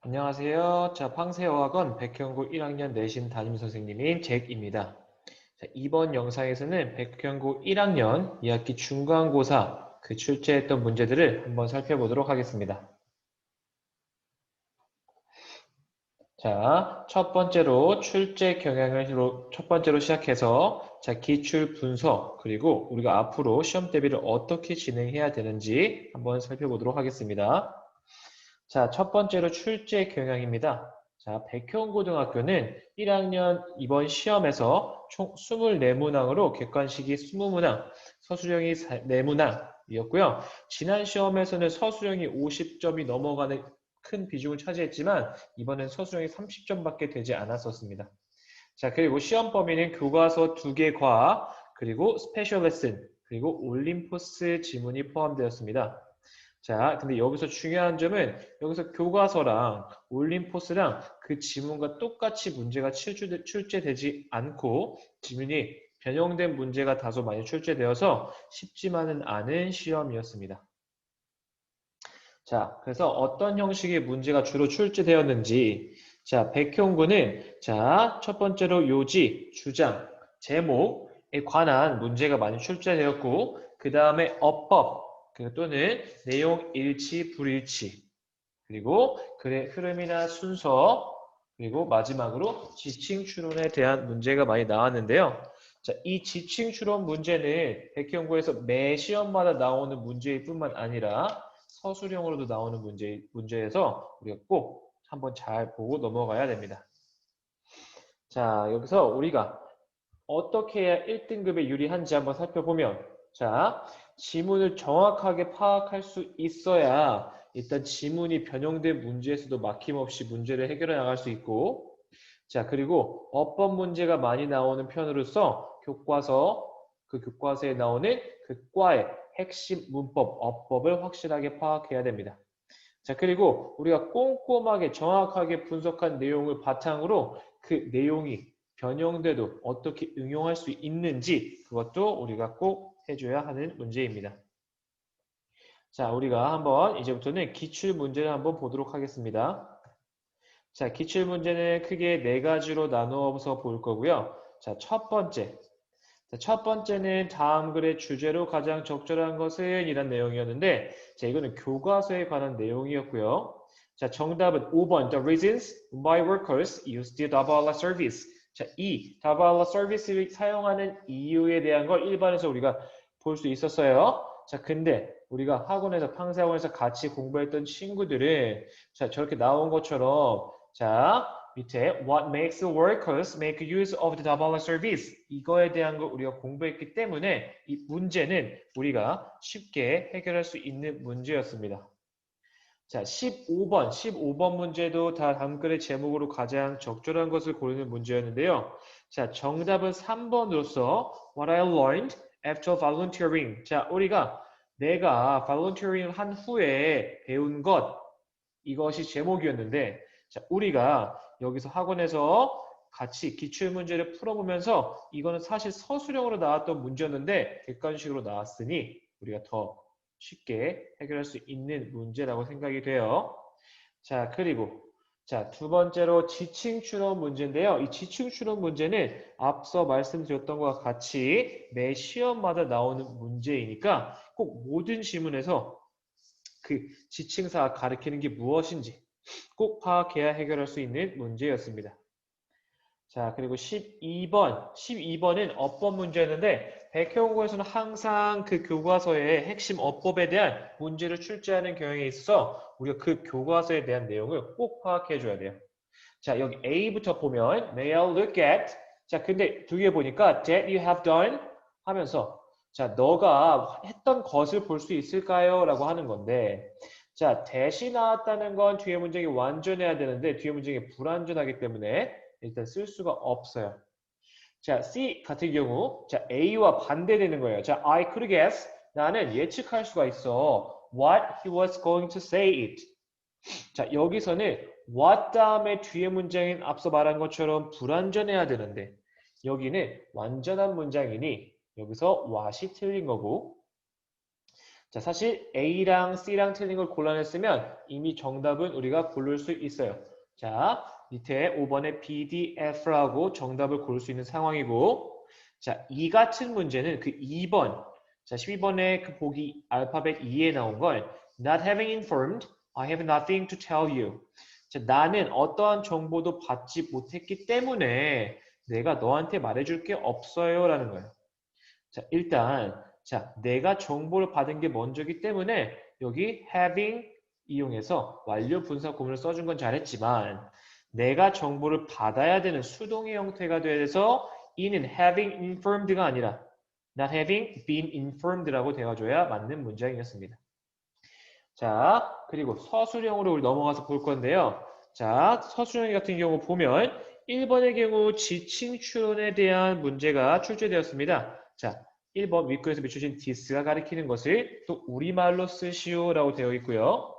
안녕하세요. 팡세어학원 백현고 1학년 내신 담임 선생님인 잭입니다. 이번 영상에서는 백현고 1학년 2학기 중간고사 그 출제했던 문제들을 한번 살펴보도록 하겠습니다. 첫 번째로 출제 경향을 첫 번째로 시작해서 기출 분석 그리고 우리가 앞으로 시험 대비를 어떻게 진행해야 되는지 한번 살펴보도록 하겠습니다. 첫 번째로 출제 경향입니다. 백현고등학교는 1학년 이번 시험에서 총 24문항으로 객관식이 20문항, 서술형이 4문항이었고요. 지난 시험에서는 서술형이 50점이 넘어가는 큰 비중을 차지했지만 이번엔 서술형이 30점밖에 되지 않았었습니다. 그리고 시험 범위는 교과서 2개 과학, 그리고 스페셜 레슨, 그리고 올림포스 지문이 포함되었습니다. 근데 여기서 중요한 점은 여기서 교과서랑 올림포스랑 그 지문과 똑같이 문제가 출제되지 않고 지문이 변형된 문제가 다소 많이 출제되어서 쉽지만은 않은 시험이었습니다. 그래서 어떤 형식의 문제가 주로 출제되었는지 백형구는 첫 번째로 요지, 주장, 제목에 관한 문제가 많이 출제되었고 그 다음에 어법 또는 내용 일치, 불일치 그리고 글의 흐름이나 순서 그리고 마지막으로 지칭 추론에 대한 문제가 많이 나왔는데요. 이 지칭 추론 문제는 백형구에서 매 시험마다 나오는 문제일 뿐만 아니라 서술형으로도 나오는 문제에서 우리가 꼭 한번 잘 보고 넘어가야 됩니다. 여기서 우리가 어떻게 해야 1등급에 유리한지 한번 살펴보면 지문을 정확하게 파악할 수 있어야 일단 지문이 변형된 문제에서도 막힘없이 문제를 해결해 나갈 수 있고 그리고 어법 문제가 많이 나오는 편으로서 그 교과서에 나오는 그 과의 핵심 문법, 어법을 확실하게 파악해야 됩니다. 그리고 우리가 꼼꼼하게 정확하게 분석한 내용을 바탕으로 그 내용이 변형돼도 어떻게 응용할 수 있는지 그것도 우리가 꼭 해줘야 하는 문제입니다. 우리가 한번 이제부터는 기출 문제를 한번 보도록 하겠습니다. 기출 문제는 크게 4가지로 나누어서 볼 거고요. 첫 번째. 첫 번째는 다음 글의 주제로 가장 적절한 것은 이란 내용이었는데 이거는 교과서에 관한 내용이었고요. 정답은 5번 The reasons why workers use the Davala service. 이 Davala service를 사용하는 이유에 대한 걸 일반에서 우리가 볼 수 있었어요. 근데 우리가 학원에서 팡세학원에서 같이 공부했던 친구들은 저렇게 나온 것처럼 밑에 What makes the workers make use of the Davala service? 이거에 대한 걸 우리가 공부했기 때문에 이 문제는 우리가 쉽게 해결할 수 있는 문제였습니다. 15번 문제도 다 다음 글의 제목으로 가장 적절한 것을 고르는 문제였는데요. 정답은 3번으로서 What I learned after volunteering. 우리가 내가 volunteering을 한 후에 배운 것, 이것이 제목이었는데 우리가 여기서 학원에서 같이 기출문제를 풀어보면서 이거는 사실 서술형으로 나왔던 문제였는데 객관식으로 나왔으니 우리가 더 쉽게 해결할 수 있는 문제라고 생각이 돼요. 그리고 두 번째로 지칭 추론 문제인데요. 이 지칭 추론 문제는 앞서 말씀드렸던 것과 같이 매 시험마다 나오는 문제이니까 꼭 모든 지문에서 그 지칭사가 가리키는 게 무엇인지 꼭 파악해야 해결할 수 있는 문제였습니다. 그리고 12번은 어법 문제였는데 백형고에서는 항상 그 교과서의 핵심 어법에 대한 문제를 출제하는 경향이 있어서 우리가 그 교과서에 대한 내용을 꼭 파악해 줘야 돼요. 여기 A부터 보면 May I look at 근데 뒤에 보니까 that you have done 하면서 너가 했던 것을 볼 수 있을까요? 라고 하는 건데 that이 나왔다는 건 뒤에 문장이 완전해야 되는데 뒤에 문장이 불완전하기 때문에 일단 쓸 수가 없어요. C 같은 경우 A와 반대되는 거예요. I could guess 나는 예측할 수가 있어. What he was going to say it. 여기서는 what 다음에 뒤에 문장인 앞서 말한 것처럼 불완전해야 되는데 여기는 완전한 문장이니 여기서 what이 틀린 거고 자, 사실 A랑 C랑 틀린 걸 골라냈으면 이미 정답은 우리가 고를 수 있어요. 자, 밑에 5번에 B, D, F라고 정답을 고를 수 있는 상황이고, 자, 이 같은 문제는 그 2번, 자, 12번에 그 보기 알파벳 2에 나온 걸 Not having informed, I have nothing to tell you. 자, 나는 어떠한 정보도 받지 못했기 때문에 내가 너한테 말해줄 게 없어요 라는 거예요. 자, 일단 자, 내가 정보를 받은 게 먼저기 때문에 여기 having 이용해서 완료 분사 구문을 써준 건 잘했지만 내가 정보를 받아야 되는 수동의 형태가 돼서 이는 having informed가 아니라 not having been informed라고 되어줘야 맞는 문장이었습니다. 자, 그리고 서술형으로 우리 넘어가서 볼 건데요. 자, 서술형 같은 경우 보면 1번의 경우 지칭 추론에 대한 문제가 출제되었습니다. 자, 1번 윗글에서 비춰진 this가 가리키는 것을 또 우리말로 쓰시오라고 되어 있고요.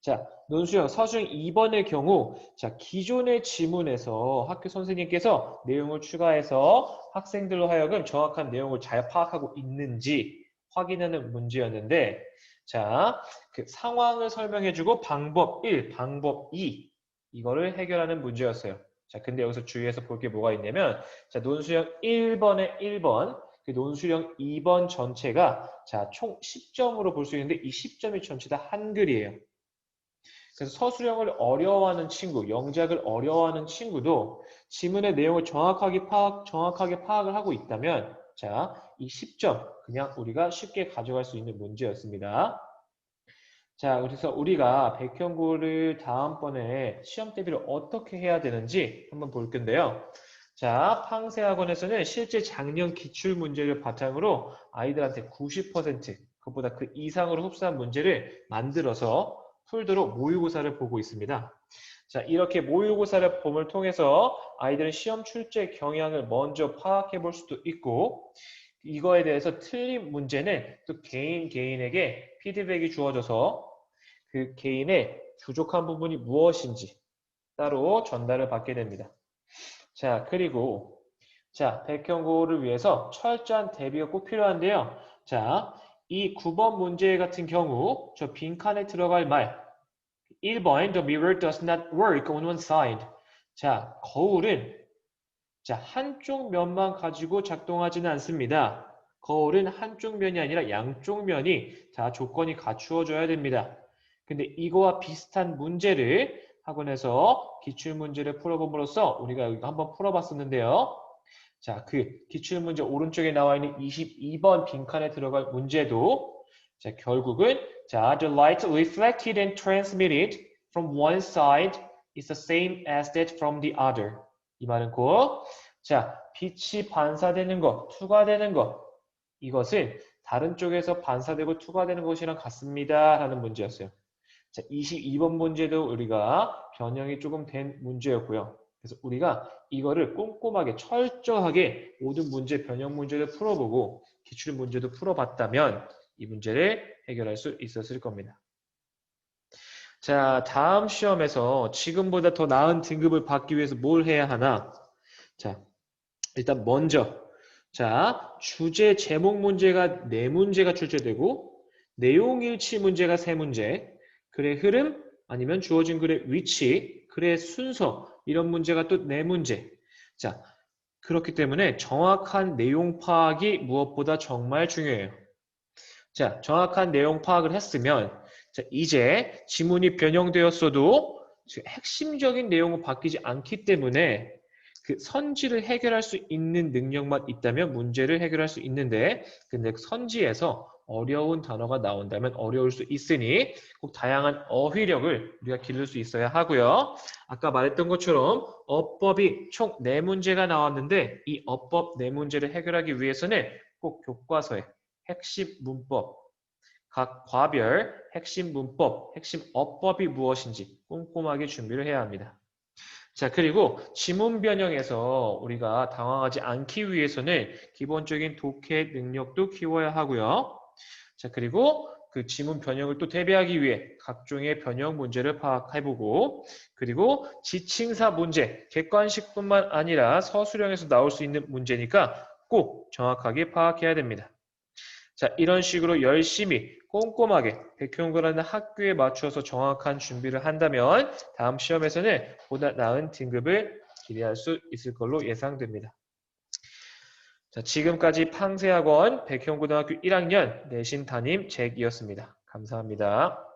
자, 논술형 서술형 2번의 경우 자, 기존의 지문에서 학교 선생님께서 내용을 추가해서 학생들로 하여금 정확한 내용을 잘 파악하고 있는지 확인하는 문제였는데 자, 그 상황을 설명해주고 방법 1, 방법 2 이거를 해결하는 문제였어요. 자, 근데 여기서 주의해서 볼 게 뭐가 있냐면 자, 논술형 1번에 1번 그 논술형 2번 전체가 자, 총 10점으로 볼 수 있는데 이 10점이 전체 다 한글이에요. 그래서 서술형을 어려워하는 친구, 영작을 어려워하는 친구도 지문의 내용을 정확하게 파악을 하고 있다면 자, 이 10점 그냥 우리가 쉽게 가져갈 수 있는 문제였습니다. 자, 그래서 우리가 백형고를 다음번에 시험 대비를 어떻게 해야 되는지 한번 볼 건데요. 자, 팡세학원에서는 실제 작년 기출 문제를 바탕으로 아이들한테 90% 그것보다 그 이상으로 흡수한 문제를 만들어서 풀도록 모의고사를 보고 있습니다. 자, 이렇게 모의고사를 봄을 통해서 아이들은 시험 출제 경향을 먼저 파악해 볼 수도 있고 이거에 대해서 틀린 문제는 또 개인에게 피드백이 주어져서 그 개인의 부족한 부분이 무엇인지 따로 전달을 받게 됩니다. 자, 그리고 자, 백형고를 위해서 철저한 대비가 꼭 필요한데요. 자, 이 9번 문제 같은 경우 저 빈칸에 들어갈 말 1번 The mirror does not work on one side. 자, 거울은 자, 한쪽 면만 가지고 작동하지는 않습니다. 거울은 한쪽 면이 아니라 양쪽 면이 자, 조건이 갖추어져야 됩니다. 근데 이거와 비슷한 문제를 학원에서 기출문제를 풀어봄으로써 우리가 이거 한번 풀어봤었는데요. 자, 그 기출문제 오른쪽에 나와 있는 22번 빈칸에 들어갈 문제도 자, 결국은 자, the light reflected and transmitted from one side is the same as that from the other. 이 말은 곧 자, 빛이 반사되는 것, 투과되는 것 이것은 다른 쪽에서 반사되고 투과되는 것이랑 같습니다. 라는 문제였어요. 자, 22번 문제도 우리가 변형이 조금 된 문제였고요. 그래서 우리가 이거를 꼼꼼하게 철저하게 모든 문제, 변형 문제를 풀어보고 기출 문제도 풀어봤다면 이 문제를 해결할 수 있었을 겁니다. 자, 다음 시험에서 지금보다 더 나은 등급을 받기 위해서 뭘 해야 하나? 자, 일단 먼저 자, 주제 제목 문제가 4문제가 출제되고 내용 일치 문제가 3문제, 글의 흐름 아니면 주어진 글의 위치, 글의 순서 이런 문제가 또 4문제. 자, 그렇기 때문에 정확한 내용 파악이 무엇보다 정말 중요해요. 자, 정확한 내용 파악을 했으면 자, 이제 지문이 변형되었어도 핵심적인 내용은 바뀌지 않기 때문에 그 선지를 해결할 수 있는 능력만 있다면 문제를 해결할 수 있는데 근데 선지에서 어려운 단어가 나온다면 어려울 수 있으니 꼭 다양한 어휘력을 우리가 기를 수 있어야 하고요. 아까 말했던 것처럼 어법이 총 4문제가 나왔는데 이 어법 4문제를 해결하기 위해서는 꼭 교과서에 핵심 문법, 각 과별 핵심 문법, 핵심 어법이 무엇인지 꼼꼼하게 준비를 해야 합니다. 자, 그리고 지문 변형에서 우리가 당황하지 않기 위해서는 기본적인 독해 능력도 키워야 하고요. 자, 그리고 그 지문 변형을 또 대비하기 위해 각종의 변형 문제를 파악해보고 그리고 지칭사 문제, 객관식뿐만 아니라 서술형에서 나올 수 있는 문제니까 꼭 정확하게 파악해야 됩니다. 자, 이런 식으로 열심히 꼼꼼하게 백형고라는 학교에 맞춰서 정확한 준비를 한다면 다음 시험에서는 보다 나은 등급을 기대할 수 있을 걸로 예상됩니다. 자, 지금까지 팡세학원 백형고등학교 1학년 내신 담임 잭이었습니다. 감사합니다.